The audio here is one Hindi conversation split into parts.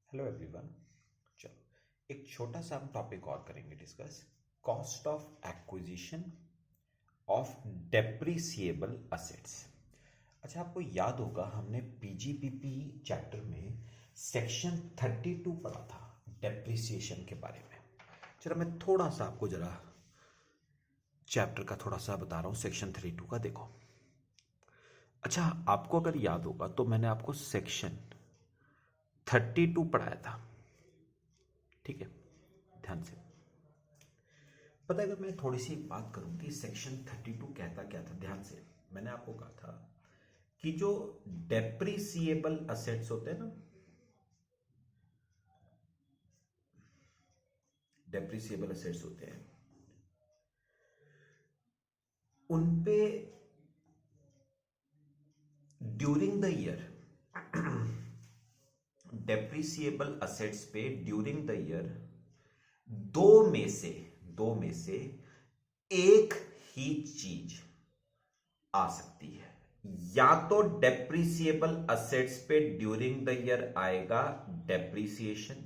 Hello everyone. चलो एक छोटा सा हम टॉपिक और करेंगे discuss. Cost of acquisition of depreciable assets. अच्छा, आपको याद होगा हमने पीजीपीपी चैप्टर में सेक्शन 32 पढ़ा था डेप्रिसिएशन के बारे में। चलो मैं थोड़ा सा आपको जरा चैप्टर का थोड़ा सा बता रहा हूँ, सेक्शन 32 का देखो। अच्छा, आपको अगर याद होगा तो मैंने आपको सेक्शन 32 पढ़ाया था, ठीक है, ध्यान से। पता है, अगर मैं थोड़ी सी बात करूं कि सेक्शन 32 कहता क्या था, ध्यान से। मैंने आपको कहा था कि जो डेप्रिसिएबल असेट्स होते हैं ना, डेप्रिसिएबल असेट्स होते हैं, उनपे during the year depreciable assets पे ड्यूरिंग द ईयर दो में से एक ही चीज आ सकती है। या तो डेप्रिसिएबल असेट्स पे ड्यूरिंग द ईयर आएगा डेप्रिसिएशन,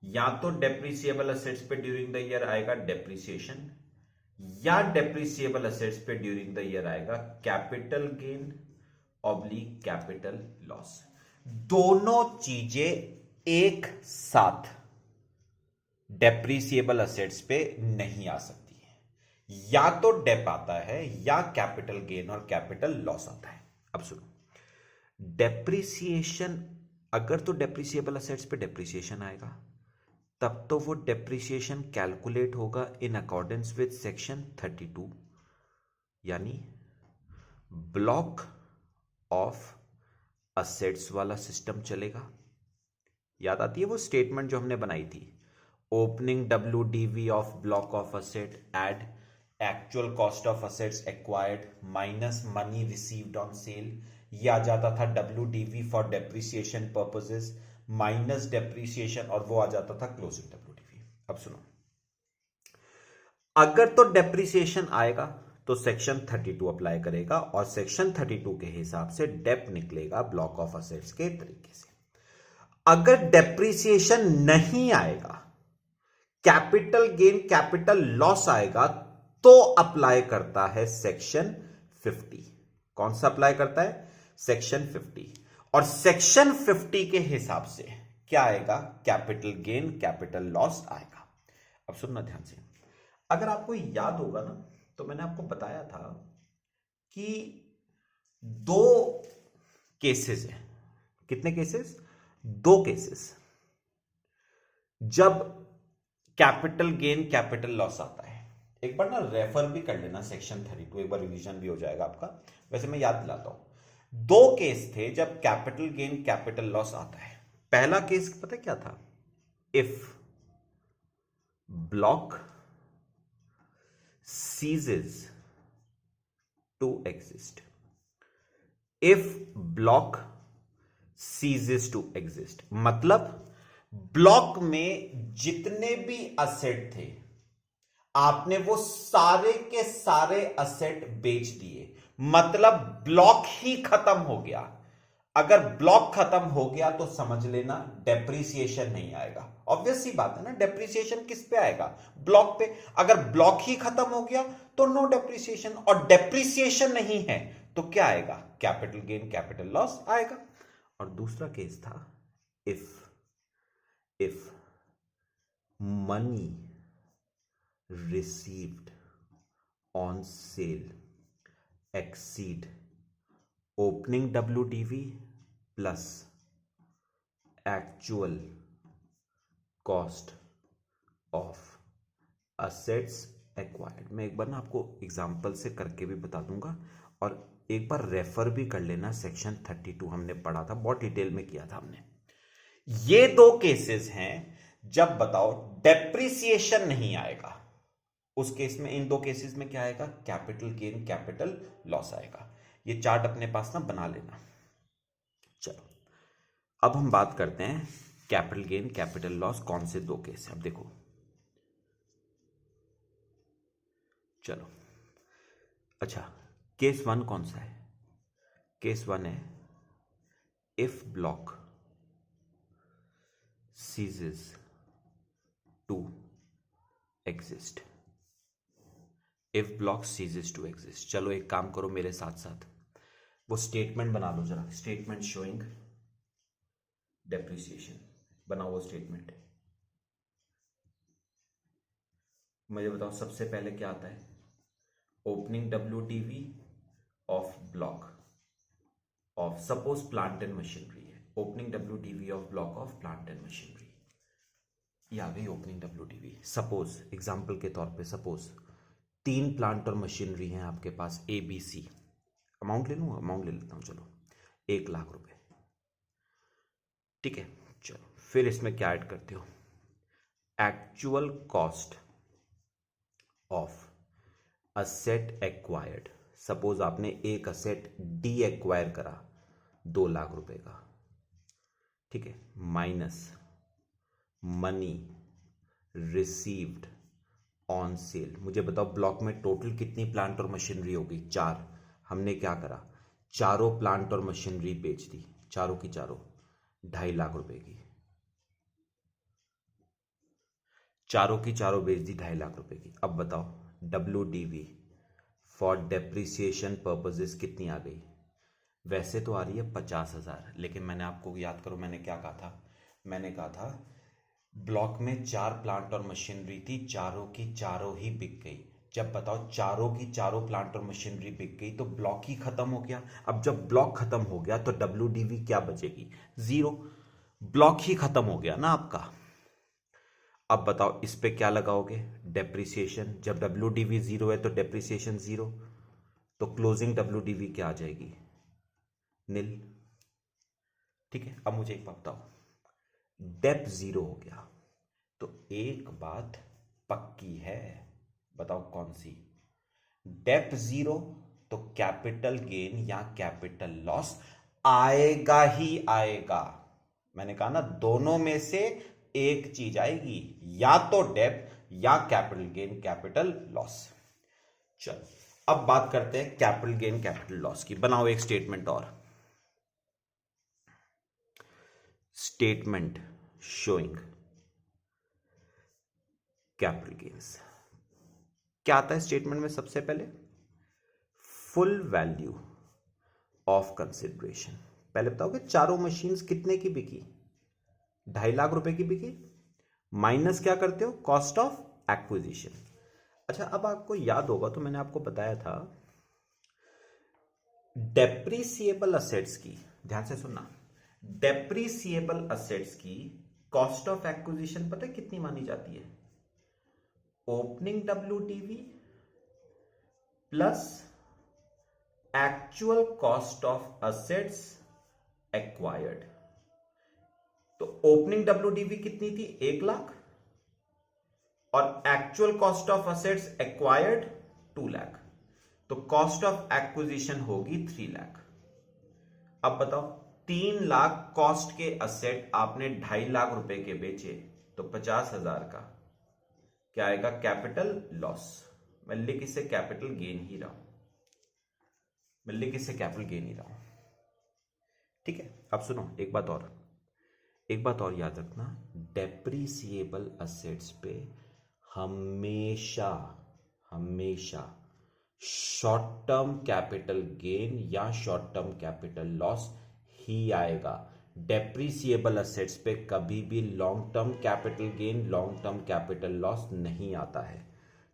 या तो डेप्रिसिएबल असेट्स पे ड्यूरिंग द ईयर आएगा डेप्रिसिएशन, या डेप्रिसिएबल असेट्स पे ड्यूरिंग द ईयर आएगा capital gain oblique capital loss. दोनों चीजें एक साथ डेप्रिसिएबल असेट्स पे नहीं आ सकती है। या तो डेप आता है या कैपिटल गेन और कैपिटल लॉस आता है। अब सुनो, डेप्रिसिएशन, अगर तो डेप्रिसिएबल असेट्स पे डेप्रिसिएशन आएगा तब तो वो डेप्रिसिएशन कैलकुलेट होगा इन अकॉर्डेंस विद सेक्शन 32, यानी ब्लॉक ऑफ असेट्स वाला सिस्टम चलेगा। याद आती है वो स्टेटमेंट जो हमने बनाई थी, opening WDV of block of asset add actual cost of assets acquired minus money received on sale. ये आ जाता था WDV for depreciation purposes minus depreciation, और वो आ जाता था क्लोजिंग WDV। अब सुनो, अगर तो डेप्रिसिएशन आएगा तो सेक्शन 32 अप्लाई करेगा और सेक्शन 32 के हिसाब से डेप निकलेगा ब्लॉक ऑफ असेट्स के तरीके से। अगर डेप्रिसिएशन नहीं आएगा, कैपिटल गेन कैपिटल लॉस आएगा, तो अप्लाई करता है सेक्शन 50। कौन सा अप्लाई करता है? सेक्शन 50। और सेक्शन 50 के हिसाब से क्या आएगा? कैपिटल गेन कैपिटल लॉस आएगा। अब सुनना ध्यान से, अगर आपको याद होगा ना, तो मैंने आपको बताया था कि दो केसेस हैं। कितने केसेस? दो केसेस। जब कैपिटल गेन कैपिटल लॉस आता है, एक बार ना रेफर भी कर लेना सेक्शन 32, एक बार रिवीजन भी हो जाएगा आपका। वैसे मैं याद दिलाता हूं, दो केस थे जब कैपिटल गेन कैपिटल लॉस आता है। पहला केस पता क्या था? If block ceases to exist, if block ceases to exist, मतलब ब्लॉक में जितने भी असेट थे आपने वो सारे के सारे असेट बेच दिए, मतलब ब्लॉक ही खत्म हो गया। अगर ब्लॉक खत्म हो गया तो समझ लेना डेप्रिसिएशन नहीं आएगा। ऑब्वियस सी बात है ना, डेप्रिसिएशन किस पे आएगा? ब्लॉक पे। अगर ब्लॉक ही खत्म हो गया तो नो डेप्रिसिएशन, और डेप्रिसिएशन नहीं है तो क्या आएगा? कैपिटल गेन कैपिटल लॉस आएगा। और दूसरा केस था if money received on sale exceed opening WDV plus actual cost of assets acquired। मैं एक बार ना आपको एग्जांपल से करके भी बता दूंगा, और एक बार रेफर भी कर लेना, सेक्शन 32 हमने पढ़ा था, बहुत डिटेल में किया था हमने। ये दो केसेस हैं जब बताओ डेप्रिसिएशन नहीं आएगा। उस केस में, इन दो केसेस में क्या आएगा? कैपिटल गेन कैपिटल लॉस आएगा। ये चार्ट अपने पास ना बना लेना। चलो अब हम बात करते हैं कैपिटल गेन कैपिटल लॉस कौन से दो केस है। अब देखो, चलो अच्छा, केस वन कौन सा है? केस वन है if block ceases to exist. If block ceases to exist. चलो एक काम करो मेरे साथ साथ, वो स्टेटमेंट बना लो जरा, स्टेटमेंट शोइंग डेप्रिसिएशन, बनाओ वो स्टेटमेंट। मुझे बताओ सबसे पहले क्या आता है, opening WDV of block of, suppose plant and machinery है, opening WDV of block of plant and machinery, ये आ गई ओपनिंग WDV। सपोज एग्जांपल के तौर पे, सपोज 3 प्लांट और मशीनरी हैं आपके पास ABC, अमाउंट ले लूँ, अमाउंट ले लेता हूँ, चलो 1 लाख रुपए, ठीक है। चलो फिर इसमें क्या ऐड करते हो, actual cost of asset acquired, suppose आपने एक असेट डी एक्वायर करा 2 लाख रुपए का, ठीक है, minus money received on cell. मुझे बताओ ब्लॉक में टोटल कितनी प्लांट और मशीनरी होगी, 4। हमने क्या करा, चारों प्लांट और मशीनरी बेच दी, चारों की चारों 2.5 लाख रुपए की, चारों की चारों बेच दी 2.5 लाख रुपए की। अब बताओ WDV फॉर डेप्रिसिएशन पर्पजेस कितनी आ गई, वैसे तो आ रही है 50,000, लेकिन मैंने आपको याद करो मैंने क्या कहा था, मैंने कहा था ब्लॉक में 4 प्लांट और मशीनरी थी, चारों की चारों ही बिक गई। जब बताओ चारों की चारों प्लांट और मशीनरी बिक गई तो ब्लॉक ही खत्म हो गया। अब जब ब्लॉक खत्म हो गया तो WDV क्या बचेगी, 0, ब्लॉक ही खत्म हो गया ना आपका। अब बताओ इस पे क्या लगाओगे, डेप्रिसिएशन, जब WDV 0 है तो डेप्रिसिएशन 0, तो क्लोजिंग WDV क्या आ जाएगी, नील, ठीक है। अब मुझे एक बात बताओ, डेप 0 हो गया तो एक बात पक्की है, बताओ कौन सी, डेप 0 तो कैपिटल गेन या कैपिटल लॉस आएगा ही आएगा। मैंने कहा ना दोनों में से एक चीज आएगी, या तो डेप या कैपिटल गेन कैपिटल लॉस। चलो अब बात करते हैं कैपिटल गेन कैपिटल लॉस की, बनाओ एक स्टेटमेंट और, स्टेटमेंट शोइंग कैपिटल गेन्स। क्या आता है स्टेटमेंट में, सबसे पहले फुल वैल्यू ऑफ कंसिडरेशन। पहले बताओगे चारों मशीन्स कितने की बिकी, 2.5 लाख रुपए की बिकी, माइनस क्या करते हो, कॉस्ट ऑफ एक्विजिशन। अच्छा अब आपको याद होगा तो मैंने आपको बताया था डेप्रिसिएबल असेट्स की, ध्यान से सुनना, डेप्रिसिएबल असेट्स की कॉस्ट ऑफ एक्विजिशन पता है कितनी मानी जाती है, opening WDV plus actual cost of assets acquired. तो ओपनिंग WDV कितनी थी, 1 लाख, और actual cost of assets acquired 2 lakh, तो कॉस्ट ऑफ एक्विजिशन होगी 3 लाख। अब बताओ 3 लाख कॉस्ट के असेट आपने 2.5 लाख रुपए के बेचे तो 50,000 का क्या आएगा, कैपिटल लॉस। मैं लिख इसे कैपिटल गेन ही रहा हूं, मैं लिख इसे कैपिटल गेन ही रहा हूं, ठीक है। अब सुनो एक बात और, एक बात और याद रखना, डेप्रिसिएबल असेट्स पे हमेशा हमेशा शॉर्ट टर्म कैपिटल गेन या शॉर्ट टर्म कैपिटल लॉस ही आएगा। डेप्रिसिएबल असेट्स पे कभी भी long term capital gain long term capital loss नहीं आता है,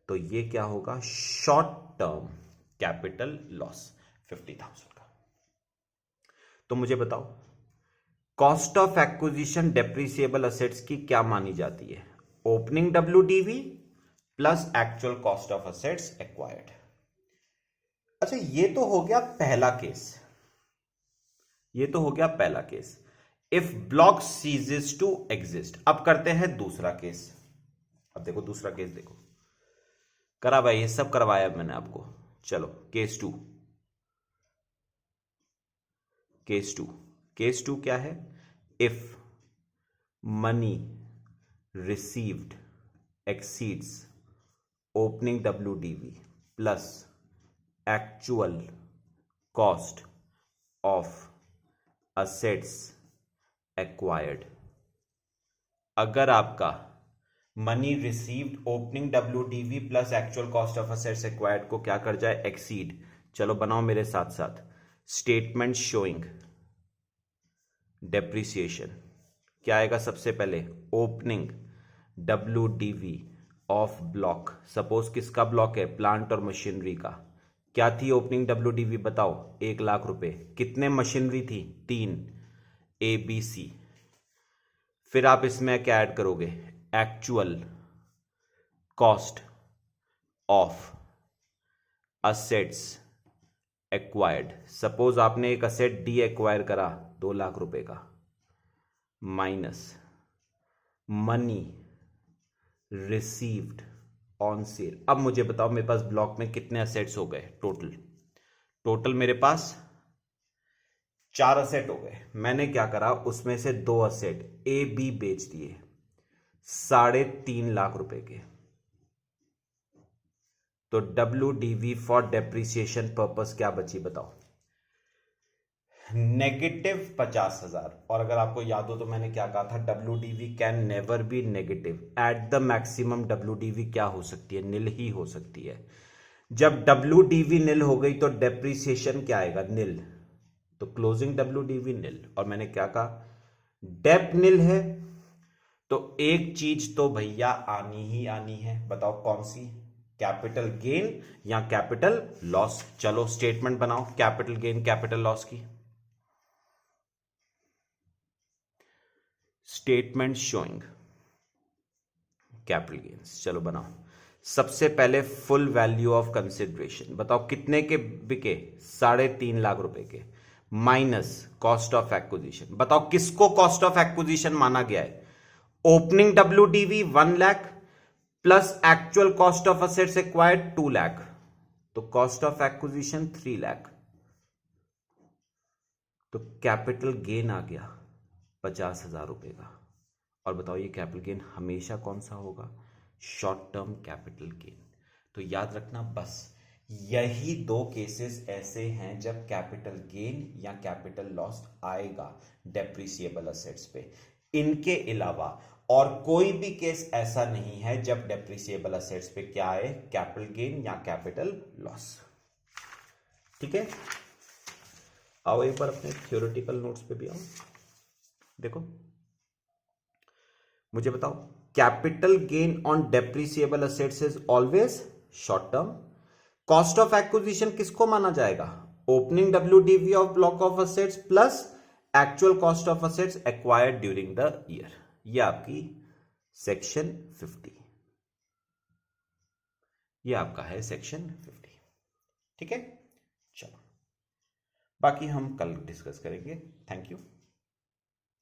तो ये क्या होगा, शॉर्ट टर्म कैपिटल लॉस 50,000 का। तो मुझे बताओ cost of acquisition depreciable assets की क्या मानी जाती है, opening WDV plus actual cost of assets acquired. अच्छा ये तो हो गया पहला केस, ये तो हो गया पहला case, if block ceases to exist. अब करते हैं दूसरा केस। अब देखो दूसरा केस देखो, करा भाई, ये सब करवाया मैंने आपको। चलो केस 2, केस 2, केस 2 क्या है, if money received exceeds opening WDV plus actual cost of assets acquired। अगर आपका money received opening WDV plus actual cost of assets acquired को क्या कर जाए, एक्सीड। चलो बनाओ मेरे साथ साथ, स्टेटमेंट शोइंग डेप्रिसिएशन। क्या आएगा सबसे पहले, opening WDV of block. Suppose किसका ब्लॉक है, प्लांट और मशीनरी का। क्या थी ओपनिंग WDV बताओ, 1,00,000 रुपए। कितने मशीनरी थी, 3, ABC। फिर आप इसमें क्या ऐड करोगे, actual cost of assets acquired. Suppose आपने एक असेट डी एक्वायर करा 2,00,000 रुपए का, minus money received on cell. अब मुझे बताओ मेरे पास ब्लॉक में कितने असेट्स हो गए टोटल मेरे पास 4 असेट हो गए। मैंने क्या करा, उसमें से 2 असेट AB बेच दिए 3.5 लाख रुपए के। तो WDV फॉर डेप्रिसिएशन पर्पस क्या बची बताओ, -50,000। और अगर आपको याद हो तो मैंने क्या कहा था, WDV can never be negative. At the maximum WDV क्या हो सकती है, निल ही हो सकती है। जब WDV निल हो गई तो डेप्रिसिएशन क्या आएगा, निल। तो क्लोजिंग WDV निल। और मैंने क्या कहा, डेप निल है तो एक चीज तो भैया आनी ही आनी है। बताओ कौन सी, कैपिटल गेन या कैपिटल लॉस। चलो स्टेटमेंट बनाओ कैपिटल गेन कैपिटल लॉस की। Statement showing capital gains. चलो बनाओ। सबसे पहले फुल वैल्यू ऑफ कंसिडरेशन बताओ, कितने के बिके, 3.5 लाख रुपए के, माइनस कॉस्ट ऑफ एक्विजिशन। बताओ किसको कॉस्ट ऑफ एक्विजिशन माना गया है, opening WDV 1 lakh plus actual cost of assets acquired 2 lakh. तो कॉस्ट ऑफ एक्विजिशन 3 लाख। तो कैपिटल गेन आ गया 50,000 रुपए का। और बताओ ये कैपिटल गेन हमेशा कौन सा होगा, शॉर्ट टर्म कैपिटल गेन। तो याद रखना बस यही 2 केसेस ऐसे हैं जब कैपिटल गेन या कैपिटल लॉस आएगा डेप्रिसिएबल असेट्स पे। इनके अलावा और कोई भी केस ऐसा नहीं है जब डेप्रिसिएबल असेट्स पे क्या आए, कैपिटल गेन या कैपिटल लॉस। ठीक है, आओ एक बार अपने थ्योरेटिकल नोट्स पे भी आओ। देखो मुझे बताओ, capital gain on depreciable assets is always short term. Cost of acquisition किसको माना जाएगा, opening WDV of block of assets plus actual cost of assets acquired during the year. ये आपकी सेक्शन 50, ये आपका है सेक्शन 50। ठीक है, चलो बाकी हम कल डिस्कस करेंगे। Thank you.